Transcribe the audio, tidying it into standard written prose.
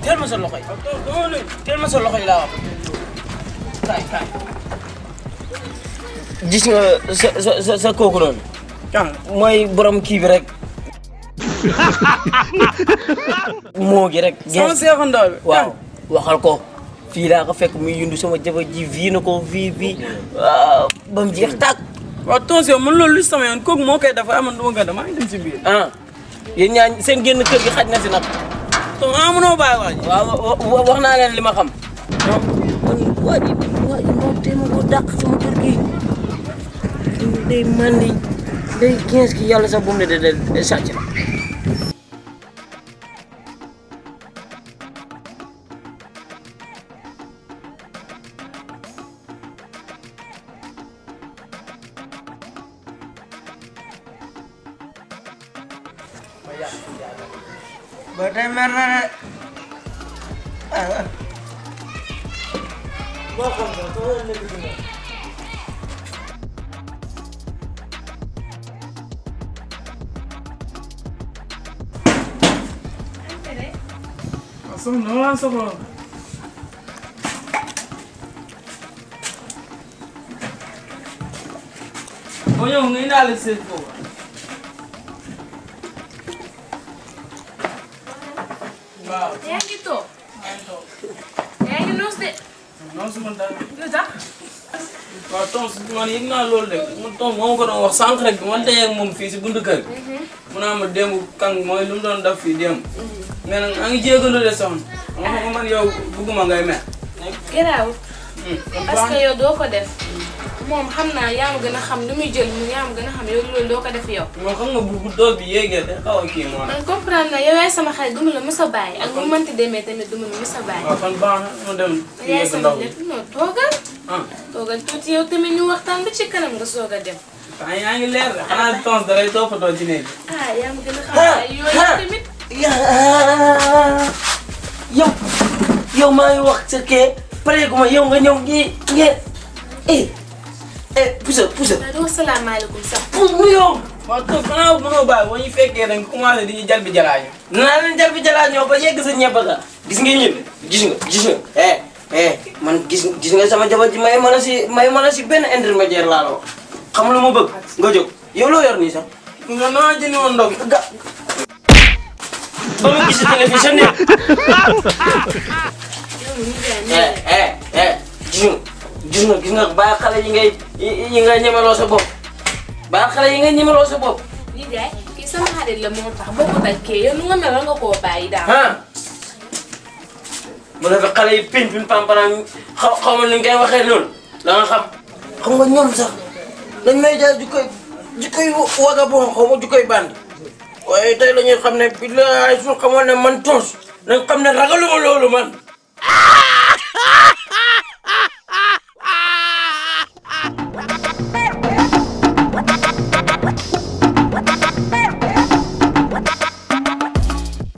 teel ma sa loxo yi. teel ma sa loxo yi laa wax. kaay. gis nga sa kooku noonu. mooy borom kii bi rek. moo gi rek. sama seexandoo bi waaw waxal ko. fii laa ko fekk muy yundu sama jabar ji vii na ko vii ba mu jeex tàkk. waaw tonton man loolu lu sama yoon kooku moo koy dafa amoon du ma koy damaa dem si biir. yéen ñaa seen génn kër gi xaj na si nag. donc mënoo bàyyi waa ji. waaw wax naa leen li ma xam. waa ji moom tey ma ko dàq sama kër gi. day mandi day 15 ki yàlla sax bu mu ne de sàcc la. ba tey mer na de soxna wala soxla boo ñëw nga indaale seet foofu waaw yaa ngi toog. maa ngi toog. yaa ngi noos de. noos man daal. lu tax. waaw tons man yëg naa loolu de man tons moo ma ko doon wax sànq rek man tey ak moom fii si buntu kër gi. mu naa ma démb kàng mooy lu mu doon def fii démb. mais nag maa ngi jégalu de soxna. ma xam nga man yow bëgguma ngay mer. garaawul. parce que yow doo ko def. moom xam naa yaa ma gën a xam lu muy jël yaa ma gën a xam yow loolu doo ko def yow. moom xam nga bu dool bi yéegee de xaw a kii moo man comprendre na yow yaay sama xarit du ma la mës a bàyyi ak mu mënti demee tamit du ma la mës a bàyyi. waaw kon baax na ma dem. yaay sama ndaw lépp non toogal. toogal tuuti yow tamit ñu waxtaan ba ci kanam nga soog a dem. ah yaa ngi leer de xanaa tons da lay toppatoo ci néeg bi. yaa ma gën a xam waaye yooyu tamit. yow maa ngi wax sa kee pare gu ma yow nga ñëw ngeen pusa. waaye doo salaamaaleykum sax. mu yow. waaw toog xanaa mënoo bàyyi boo ñu fekkee dañ commencé di ñu jar bi jaraañu. naa leen jar bi jalaañoo ba yegg sa ñebe ga. gis nga ñun gis nga. man gis nga sama jabar ji may mën a si benn intermédiaire laa la wax. xam lu ma bëgg nga jóg yow loo yor nii sax. nga naa jëndi woon ndog. ba mu gis télévision ne. gis nga bàyyi xale yi ngay ñemeloo sa bopp bàyyi xale yi ngay ñemeloo sa bopp. lii jaay kii sama xarit la moo tax boo ko takkee yow nu nga mel nga koo bàyyi daal. bu la fi xale yi pin pampanaam xaw ma ni ñu koy waxee noonu da nga xam nga ñoom sax dañ may jaar jikkoy vagabond xaw ma jikkoy bandi waaye tey la ñuy xam ne billaay su xamoon ne man Tonsu dañ xam ne ragaluma loolu man